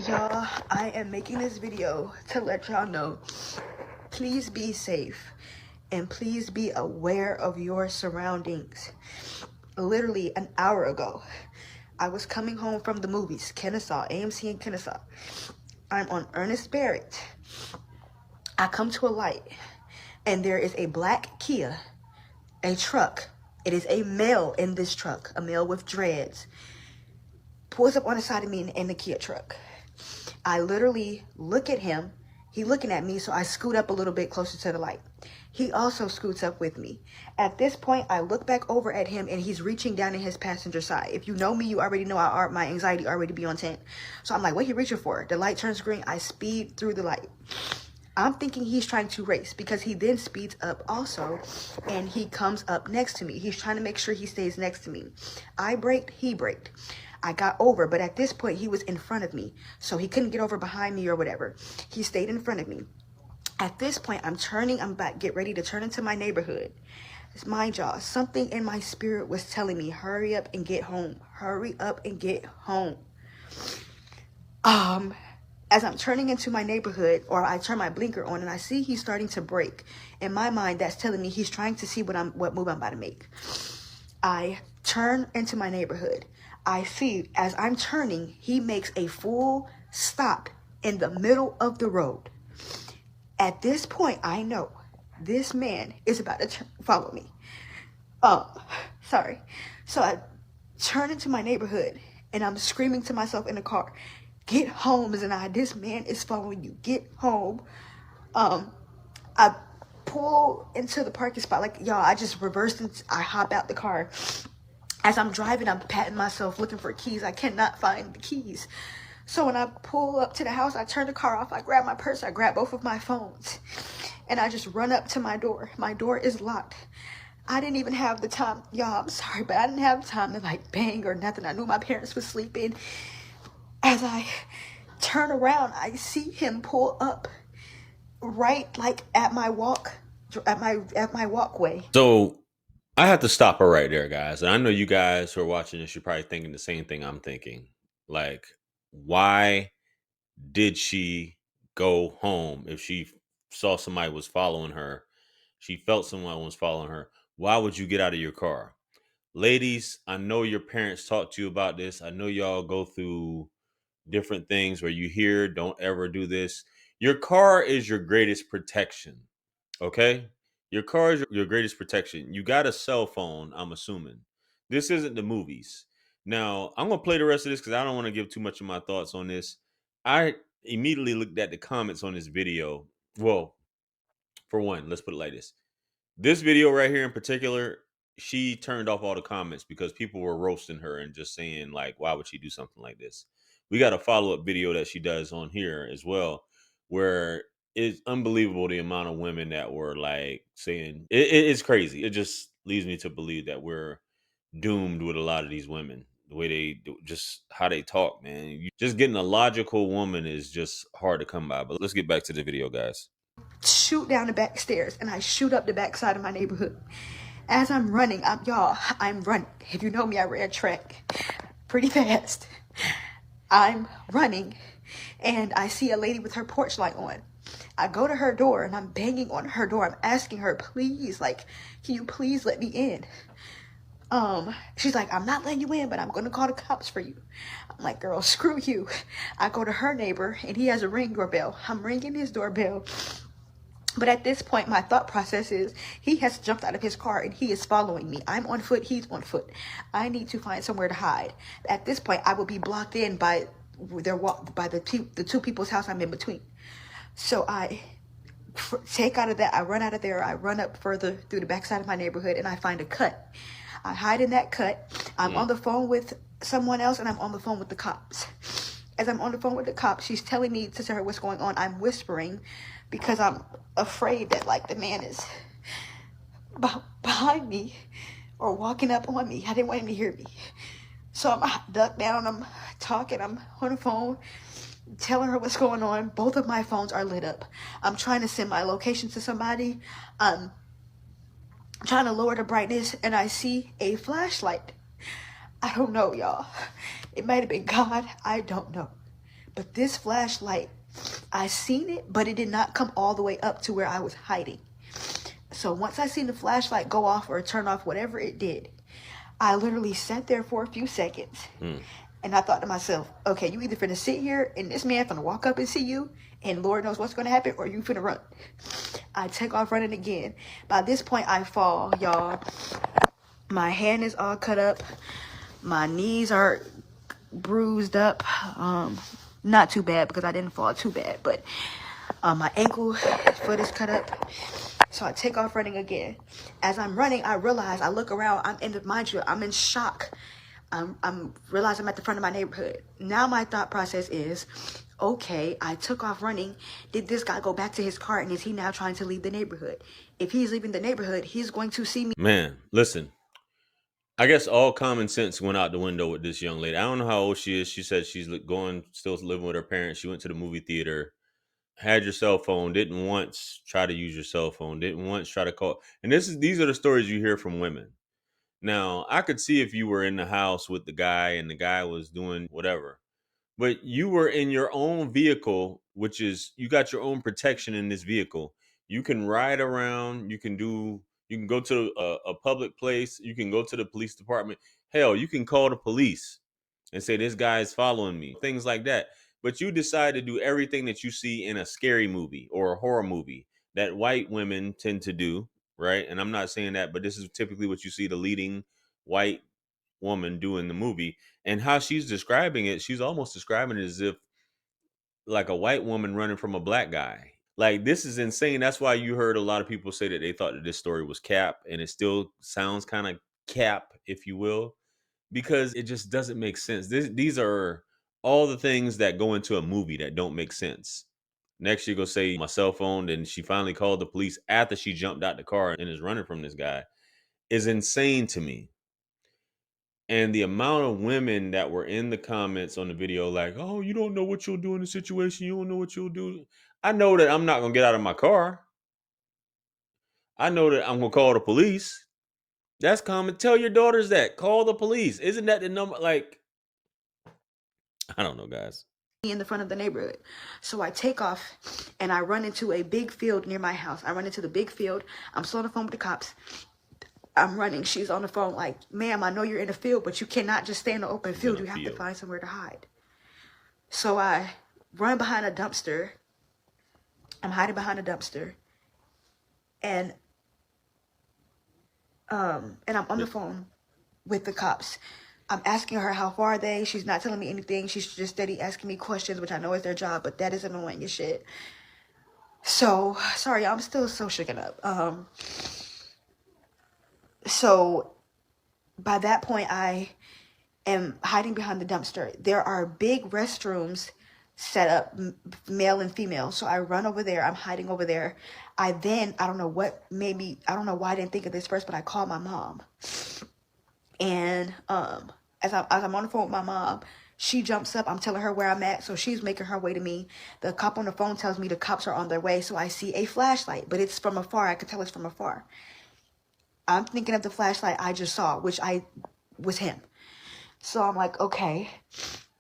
Y'all, I am making this video to let y'all know, please be safe and please be aware of your surroundings. Literally an hour ago, I was coming home from the movies, Kennesaw, AMC in Kennesaw. I'm on Ernest Barrett. I come to a light and there is a black Kia, a truck. It is a male in this truck, a male with dreads. Pulls up on the side of me in the Kia truck. I literally look at him. He looking at me, so I scoot up a little bit closer to the light. He also scoots up with me. At this point, I look back over at him, and he's reaching down in his passenger side. If you know me, you already know my anxiety already be on 10. So I'm like, what he reaching for? The light turns green. I speed through the light. I'm thinking he's trying to race because he then speeds up also, and he comes up next to me. He's trying to make sure he stays next to me. I braked, he braked. I got over, but at this point, he was in front of me, so he couldn't get over behind me or whatever. He stayed in front of me. At this point, I'm about to get ready to turn into my neighborhood. Mind y'all, something in my spirit was telling me, hurry up and get home. Hurry up and get home. As I'm turning into my neighborhood, or I turn my blinker on and I see he's starting to brake. In my mind, that's telling me he's trying to see what move I'm about to make. I turn into my neighborhood. I see as I'm turning, he makes a full stop in the middle of the road. At this point, I know this man is about to follow me. Sorry. So I turn into my neighborhood and I'm screaming to myself in the car, get home, Zanai, this man is following you, get home. I pull into the parking spot, like, y'all, I just reversed and I hop out the car. As I'm driving, I'm patting myself, looking for keys. I cannot find the keys. So when I pull up to the house, I turn the car off. I grab my purse. I grab both of my phones. And I just run up to my door. My door is locked. I didn't even have the time. Y'all, I'm sorry, but I didn't have time to, like, bang or nothing. I knew my parents were sleeping. As I turn around, I see him pull up right, like, at my walkway. So I have to stop her right there, guys. And I know you guys who are watching this, you're probably thinking the same thing I'm thinking. Like, why did she go home if she saw somebody was following her? She felt someone was following her. Why would you get out of your car? Ladies, I know your parents talked to you about this. I know y'all go through different things where you hear, don't ever do this. Your car is your greatest protection. Okay? Your car is your greatest protection. You got a cell phone, I'm assuming. This isn't the movies. Now, I'm going to play the rest of this because I don't want to give too much of my thoughts on this. I immediately looked at the comments on this video. Well, for one, let's put it like this. This video right here in particular, she turned off all the comments because people were roasting her and just saying, like, why would she do something like this? We got a follow-up video that she does on here as well, where it's unbelievable the amount of women that were like saying it's crazy. It just leads me to believe that we're doomed with a lot of these women. The way they do, just how they talk, man. Just getting a logical woman is just hard to come by. But let's get back to the video, guys. Shoot down the back stairs and I shoot up the back side of my neighborhood. As I'm running, I'm running. If you know me, I ran track pretty fast. I'm running and I see a lady with her porch light on. I go to her door and I'm banging on her door. I'm asking her, please, like, can you please let me in? She's like, I'm not letting you in, but I'm going to call the cops for you. I'm like, girl, screw you. I go to her neighbor and he has a Ring doorbell. I'm ringing his doorbell. But at this point, my thought process is he has jumped out of his car and he is following me. I'm on foot. He's on foot. I need to find somewhere to hide. At this point, I will be blocked in by the two people's house I'm in between. So I take out of that. I run out of there. I run up further through the backside of my neighborhood and I find a cut. I hide in that cut. I'm on the phone with someone else and I'm on the phone with the cops. As I'm on the phone with the cops, she's telling me to tell her what's going on. I'm whispering because I'm afraid that, like, the man is behind me or walking up on me. I didn't want him to hear me. So I'm ducked down. I'm talking. I'm on the phone telling her what's going on. Both of my phones are lit up. I'm trying to send my location to somebody. I'm trying to lower the brightness and I see a flashlight. I don't know, y'all. It might have been God. I don't know. But this flashlight, I seen it, but it did not come all the way up to where I was hiding. So once I seen the flashlight go off or turn off, whatever it did, I literally sat there for a few seconds. And I thought to myself, okay, you either finna sit here and this man finna walk up and see you and Lord knows what's gonna happen, or you finna run. I take off running again. By this point, I fall, y'all. My hand is all cut up. My knees are bruised up. Not too bad because I didn't fall too bad, but my ankle, foot is cut up. So I take off running again. As I'm running, I realize, I look around, mind you, I'm in shock. I'm realizing I'm at the front of my neighborhood. Now my thought process is, okay, I took off running. Did this guy go back to his car, and is he now trying to leave the neighborhood? If he's leaving the neighborhood, he's going to see me. Man, listen. I guess all common sense went out the window with this young lady. I don't know how old she is. She said she's still living with her parents. She went to the movie theater, had your cell phone, didn't once try to use your cell phone, didn't once try to call. And these are the stories you hear from women. Now, I could see if you were in the house with the guy and the guy was doing whatever, but you were in your own vehicle, which is, you got your own protection in this vehicle. You can ride around, you can go to a public place, you can go to the police department. Hell, you can call the police and say, this guy is following me, things like that. But you decide to do everything that you see in a scary movie or a horror movie that white women tend to do, right? And I'm not saying that, but this is typically what you see the leading white woman do in the movie. And how she's describing it, she's almost describing it as if like a white woman running from a black guy. Like, this is insane. That's why you heard a lot of people say that they thought that this story was cap, and it still sounds kind of cap, if you will, because it just doesn't make sense. These are all the things that go into a movie that don't make sense. Next, you go say my cell phone, and she finally called the police after she jumped out the car and is running from this guy, is insane to me. And the amount of women that were in the comments on the video, like, oh, you don't know what you'll do in the situation. You don't know what you'll do. I know that I'm not going to get out of my car. I know that I'm going to call the police. That's common. Tell your daughters that. Call the police. Isn't that the number? Like, I don't know, guys. In the front of the neighborhood. So I take off and I run into a big field near my house. I run into the big field. I'm still on the phone with the cops. I'm running. She's on the phone like, ma'am, I know you're in a field, but you cannot just stay in the open field. You have to find somewhere to hide. So I run behind a dumpster. I'm hiding behind a dumpster. And I'm on the phone with the cops. I'm asking her how far are they. She's not telling me anything. She's just steady asking me questions, which I know is their job, but that is annoying as shit. So, sorry, I'm still so shaken up. So, by that point, I am hiding behind the dumpster. There are big restrooms set up, male and female. So I run over there. I'm hiding over there. I don't know why I didn't think of this first, but I call my mom. And as I'm on the phone with my mom, she jumps up. I'm telling her where I'm at, so she's making her way to me. The cop on the phone tells me the cops are on their way, so I see a flashlight, but it's from afar. I can tell it's from afar. I'm thinking of the flashlight I just saw, which was him. So I'm like, okay,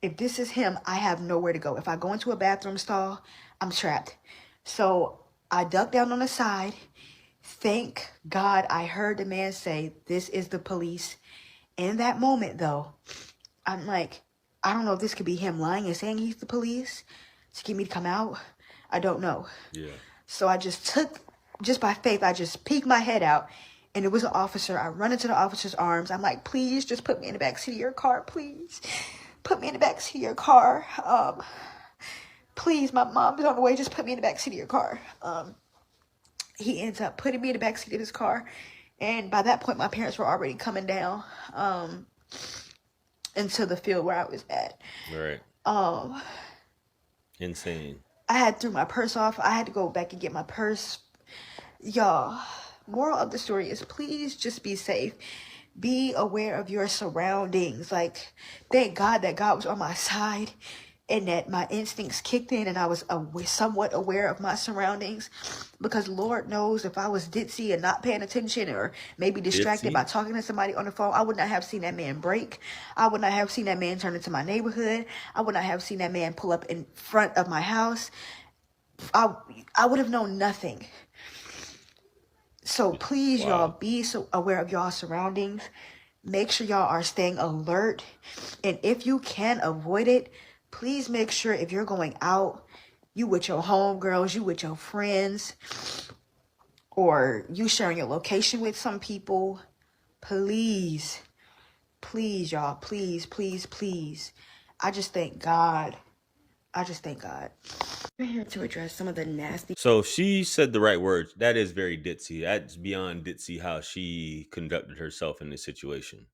if this is him, I have nowhere to go. If I go into a bathroom stall, I'm trapped. So I duck down on the side. Thank God I heard the man say, this is the police. In that moment, though, I'm like, I don't know if this could be him lying and saying he's the police to get me to come out. I don't know. Yeah. So I just by faith, I just peeked my head out, and it was an officer. I run into the officer's arms. I'm like, please, just put me in the backseat of your car, please. Put me in the backseat of your car. Please, my mom is on the way. Just put me in the backseat of your car. He ends up putting me in the backseat of his car. And by that point, my parents were already coming down into the field where I was at. Right. Insane. I had threw my purse off. I had to go back and get my purse. Y'all, moral of the story is please just be safe. Be aware of your surroundings. Like, thank God that God was on my side. and that my instincts kicked in and I was somewhat aware of my surroundings, because Lord knows if I was ditzy and not paying attention or maybe distracted by talking to somebody on the phone, I would not have seen that man break. I would not have seen that man turn into my neighborhood. I would not have seen that man pull up in front of my house. I would have known nothing. So please, y'all, be so aware of y'all surroundings. Make sure y'all are staying alert. And if you can avoid it, please make sure if you're going out, you with your homegirls, you with your friends, or you sharing your location with some people, please, y'all, please. I just thank God. We're here to address some of the nasty. So she said the right words. That is very ditzy. That's beyond ditzy how she conducted herself in this situation.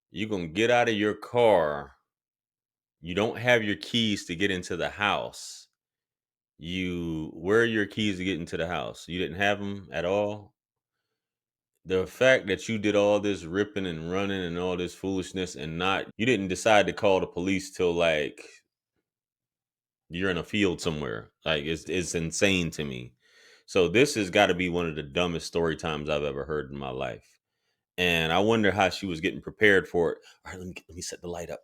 You're going to get out of your car. You don't have your keys to get into the house. Where are your keys to get into the house? You didn't have them at all. The fact that you did all this ripping and running and all this foolishness and you didn't decide to call the police till like you're in a field somewhere. Like it's insane to me. So this has got to be one of the dumbest story times I've ever heard in my life. And I wonder how she was getting prepared for it. All right, let me set the light up.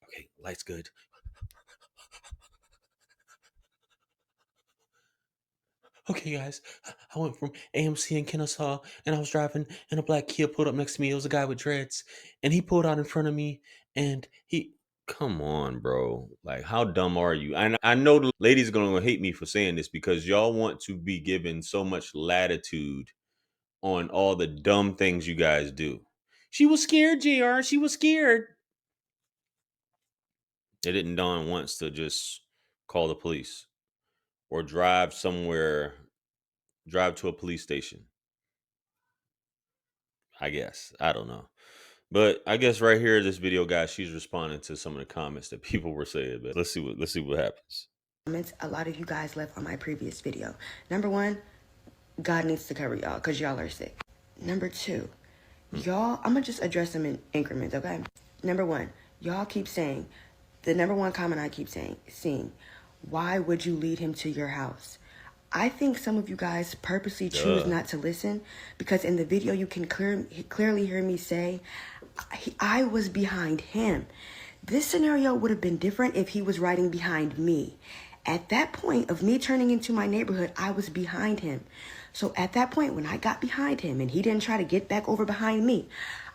Okay, light's good. Okay, guys, I went from AMC in Kennesaw, and I was driving, and a black Kia pulled up next to me. It was a guy with dreads, and he pulled out in front of me, and come on, bro. Like, how dumb are you? I know the ladies are going to hate me for saying this because y'all want to be given so much latitude on all the dumb things you guys do. She was scared, JR. She was scared. It didn't dawn once to just call the police or drive to a police station. I guess. I don't know. But I guess right here, this video, guys, she's responding to some of the comments that people were saying. But let's see what happens. Comments a lot of you guys left on my previous video. Number one, God needs to cover y'all because y'all are sick. Number two, y'all, I'm gonna just address them in increments, okay? Number one, y'all keep saying, the number one comment I keep seeing, why would you lead him to your house? I think some of you guys purposely choose not to listen because in the video you can clearly hear me say, I was behind him. This scenario would have been different if he was riding behind me. At that point of me turning into my neighborhood, I was behind him. So at that point, when I got behind him and he didn't try to get back over behind me,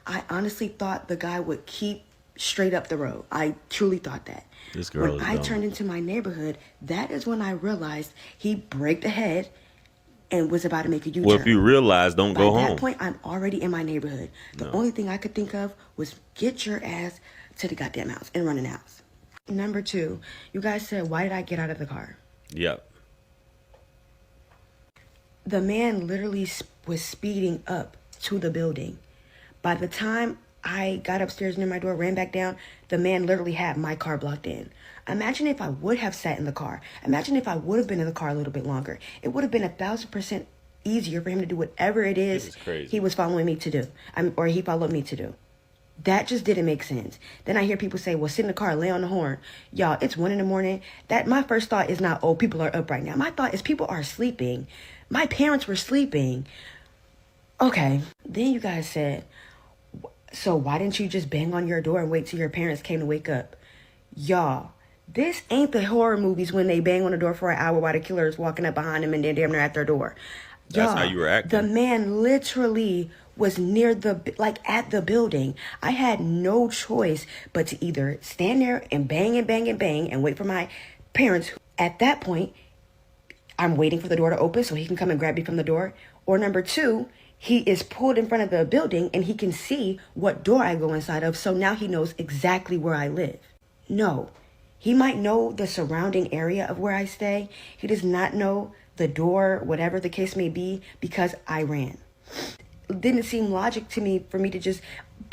I honestly thought the guy would keep straight up the road. I truly thought that. This girl when I turned into my neighborhood, that is when I realized he braked ahead and was about to make a U-turn. Well, if you realize, don't go home. At that point, I'm already in my neighborhood. The only thing I could think of was get your ass to the goddamn house and run in the house. Number two, you guys said, why did I get out of the car? Yep. The man literally was speeding up to the building. By the time I got upstairs near my door, ran back down, the man literally had my car blocked in. Imagine if I would have sat in the car. Imagine if I would have been in the car a little bit longer. It would have been 1,000% easier for him to do whatever it is he was following me to do. Or he followed me to do. That just didn't make sense. Then I hear people say, well, sit in the car, lay on the horn. Y'all, it's 1 a.m. My first thought is not, oh, people are up right now. My thought is people are sleeping. My parents were sleeping. Okay. Then you guys said, so why didn't you just bang on your door and wait till your parents came to wake up? Y'all, this ain't the horror movies when they bang on the door for an hour while the killer is walking up behind them and they're damn near at their door. That's how you were acting. The man literally was near at the building. I had no choice but to either stand there and bang and bang and bang and wait for my parents. At that point, I'm waiting for the door to open so he can come and grab me from the door. Or number two, he is pulled in front of the building and he can see what door I go inside of. So now he knows exactly where I live. No, he might know the surrounding area of where I stay. He does not know the door, whatever the case may be, because I ran. It didn't seem logic to me for me to just,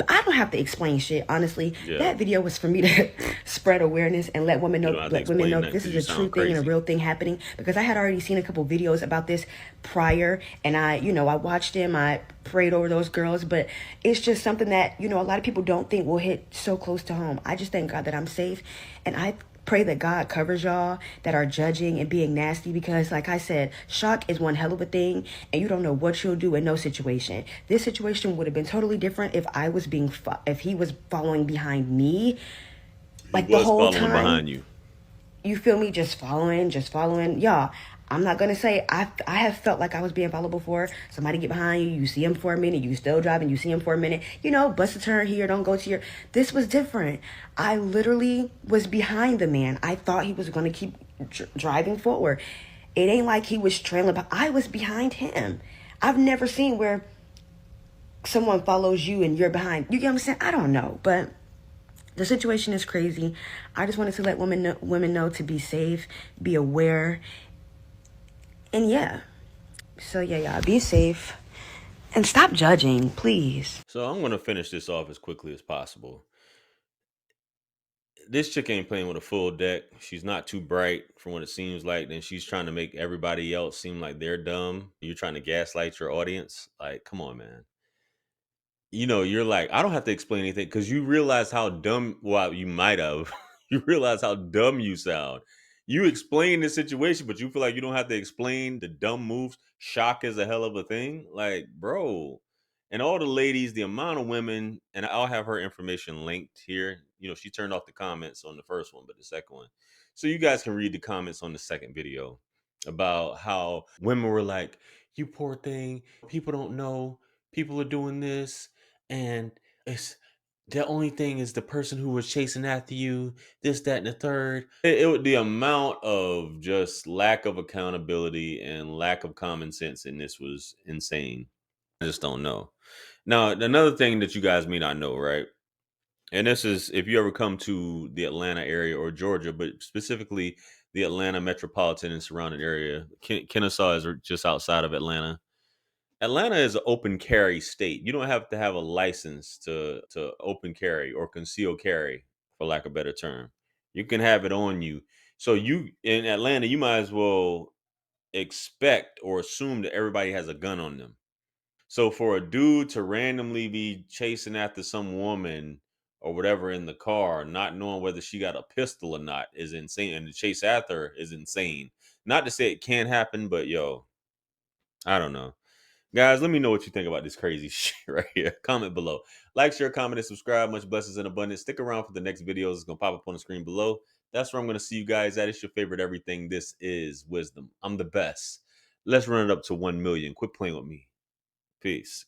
I don't have to explain shit, honestly. Yeah. That video was for me to spread awareness and let women know this is a true thing and a real thing happening, because I had already seen a couple videos about this prior and I watched them, I prayed over those girls, but it's just something that, a lot of people don't think will hit so close to home. I just thank God that I'm safe, and I pray that God covers y'all that are judging and being nasty, because like I said, shock is one hell of a thing and you don't know what you'll do in no situation. This situation would have been totally different if if he was following behind me He like the was whole following time. behind you. You feel me? Just following. Y'all, I'm not gonna say I have felt like I was being followed before. Somebody get behind you, you see him for a minute, you still driving, you see him for a minute, bust a turn here, don't go to your. This was different. I literally was behind the man. I thought he was gonna keep driving forward. It ain't like he was trailing, but I was behind him. I've never seen where someone follows you and you're behind. You get what I'm saying? I don't know, but the situation is crazy. I just wanted to let women know to be safe, be aware, and yeah. So yeah, y'all be safe and stop judging, please. So I'm gonna finish this off as quickly as possible. This chick ain't playing with a full deck. She's not too bright from what it seems like. Then she's trying to make everybody else seem like they're dumb. You're trying to gaslight your audience. Like, come on, man. You're like, I don't have to explain anything because you realize how dumb. Well, you might have. You realize how dumb you sound. You explain the situation, but you feel like you don't have to explain the dumb moves. Shock is a hell of a thing. Like, bro. And all the ladies, the amount of women, and I'll have her information linked here. She turned off the comments on the first one, but the second one. So you guys can read the comments on the second video about how women were like, you poor thing. People don't know. People are doing this and it's the only thing is the person who was chasing after you, this, that, and the third. The amount of just lack of accountability and lack of common sense in this was insane. I just don't know. Now, another thing that you guys may not know, right? And this is if you ever come to the Atlanta area or Georgia, but specifically the Atlanta metropolitan and surrounding area. Kennesaw is just outside of Atlanta. Atlanta is an open carry state. You don't have to have a license to open carry or conceal carry, for lack of a better term. You can have it on you. So you in Atlanta, you might as well expect or assume that everybody has a gun on them. So for a dude to randomly be chasing after some woman or whatever in the car, not knowing whether she got a pistol or not, is insane. And to chase after her is insane. Not to say it can't happen, but yo, I don't know. Guys, let me know what you think about this crazy shit right here. Comment below. Like, share, comment, and subscribe. Much blessings and abundance. Stick around for the next videos. It's going to pop up on the screen below. That's where I'm going to see you guys at. It's your favorite everything. This is Wisdom. I'm the best. Let's run it up to 1 million. Quit playing with me. Peace.